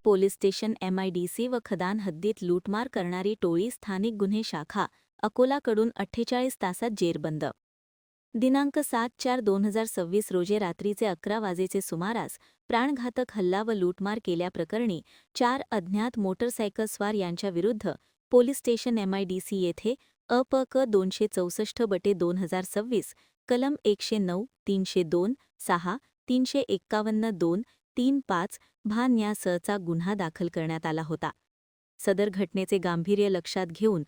Police station MIDC व खदान हद्दीत लूटमार करणारी टोळी स्थानिक गुन्हे शाखा अकोलाकडून 48 तासात जेरबंद. दिनांक 7/4/2026 रोजी रात्रीचे 11 वाजेचे सुमारास प्राणघातक हल्ला व लूटमार केल्याप्रकरणी 4 अज्ञात मोटरसायकलस्वार यांच्याविरुद्ध पोलीस स्टेशन MIDC येथे अ.प.क. 264/2026 कलम 109, 302, 6, 351, 2, 3, 5 भान यासहचा गुन्हा दाखल करण्यात आला होता. सदर घटनेचे गांभीर्य लक्षात घेऊन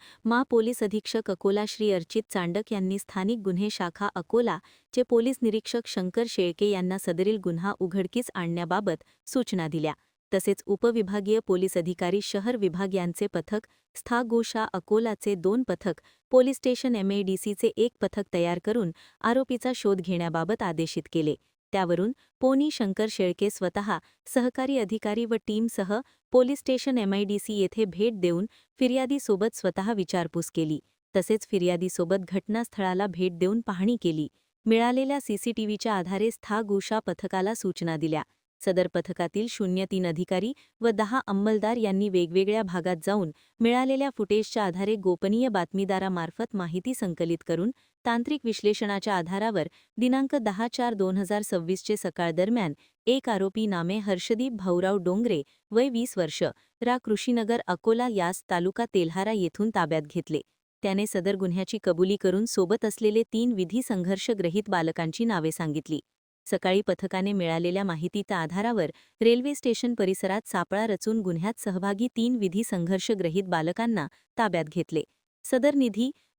पोलीस अधीक्षक अकोला श्री अर्चित चांडक यांनी स्थानिक गुन्हे शाखा अकोला चे पोलीस निरीक्षक शंकर शेळके यांना सदरील गुन्हा उघडकीस आणण्याबाबत सूचना दिल्या. तसेच उपविभागीय पोलीस अधिकारी शहर विभाग यांचे पथक, स्थागोशा अकोलाचे 2 पथक, पोलीस स्टेशन MIDCचे 1 पथक तयार करून आरोपीचा शोध घेण्याबाबत आदेशित केले. त्यावरून पोनी शंकर शेळके स्वतः सहकारी अधिकारी व टीमसह पोलीस स्टेशन MIDC येथे भेट देऊन फिर्यादीसोबत स्वतः विचारपूस केली. तसेच फिर्यादीसोबत घटनास्थळाला भेट देऊन पाहणी केली. मिळालेल्या CCTVच्या आधारे स्थागोशा पथकाला सूचना दिल्या. सदर पथकातील 03 अधिकारी व 10 अंमलदार यांनी वेगवेगळ्या भागात जाऊन मिळालेल्या फुटेजच्या आधारे गोपनीय बातमीदारामार्फत माहिती संकलित करून तांत्रिक विश्लेषणाच्या आधारावर दिनांक 10/4/2026 चे सकाळ दरम्यान एक आरोपी नामे हर्षदीप भाऊराव डोंगरे वय 20 वर्ष रा कृषीनगर अकोला यास तालुका तेल्हारा येथून ताब्यात घेतले. त्याने सदर गुन्ह्याची कबुली करून सोबत असलेले 3 विधी संघर्षग्रहित बालकांची नावे सांगितली. सकाळी पथकाने मिळालेल्या माहितीच्या आधारावर रेल्वे स्टेशन परिसरात सापळा रचून गुन्ह्यात सहभागी 3 विधी संघर्षग्रहित बालकांना ताब्यात घेतले. सदर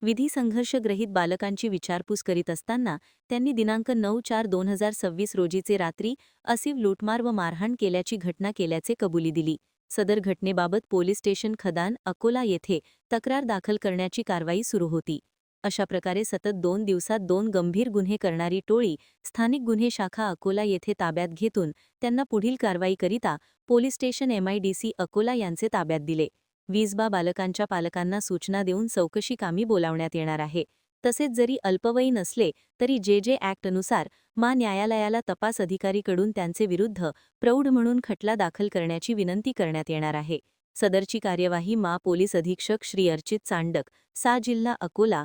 विधी संघर्षग्रहित बालकांची विचारपूस करीत असताना त्यांनी दिनांक 9/4/2026 रोजीचे रात्री असिव लूटमार व मारहाण केल्याची घटना केल्याचे कबुली दिली. सदर घटनेबाबत पोलीस स्टेशन खदान अकोला येथे तक्रार दाखल करण्याची कारवाई सुरू होती. अशा प्रकारे सतत 2 दिवसात 2 गंभीर गुन्हे करणारी टोळी स्थानिक गुन्हे शाखा अकोला येथे ताब्यात घेतून त्यांना पुढील कारवाईकरिता पोलीस स्टेशन MIDC अकोला यांचे ताब्यात दिले. 20 बालकांच्या पालकांना सूचना देऊन चौकशी कामी बोलावण्यात येणार आहे. तसेच जरी अल्पवयीन असले तरी JJ ॲक्टनुसार न्यायालयाला तपास अधिकारीकडून त्यांचे विरुद्ध प्रौढ म्हणून खटला दाखल करण्याची विनंती करण्यात येणार आहे. सदरची कार्यवाही पोलीस अधीक्षक श्री अर्चित चांडक, सा जिल्हा अकोला,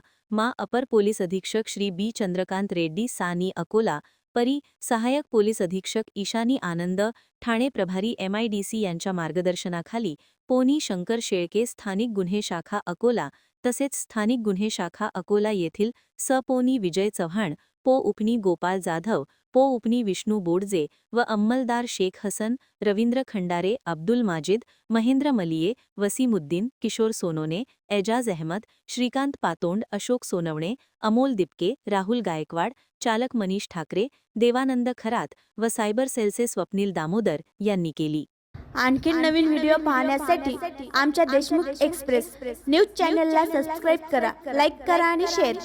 अपर पोलीस अधीक्षक श्री B चंद्रकांत रेड्डी सानी अकोला, परी सहायक पोलीस अधीक्षक ईशानी आनंद, ठाणे प्रभारी MIDC यांच्या मार्गदर्शनाखाली पोनी शंकर शेळके स्थानिक गुन्हे शाखा अकोला तसेच स्थानिक गुन्हे शाखा अकोला येथील पोनी विजय चव्हाण, उपनी गोपाल जाधव, उपनी विष्णू बोडजे व अंमलदार शेख हसन, रवींद्र खंडारे, अब्दुल माजिद, महेंद्र मलिये, वसीमुद्दीन, किशोर सोनोने, एजाज अहमद, श्रीकांत पातोंड, अशोक सोनवणे, अमोल दिपके, राहुल गायकवाड, चालक मनीष ठाकरे, देवानंद खरात व सायबर सेलचे स्वप्नील दामोदर यांनी केली. आणखी नवीन व्हिडिओ पाहण्यासाठी आमच्या देशमुख एक्सप्रेस न्यूज चॅनलला सबस्क्राईब करा, लाईक करा आणि शेअर करा.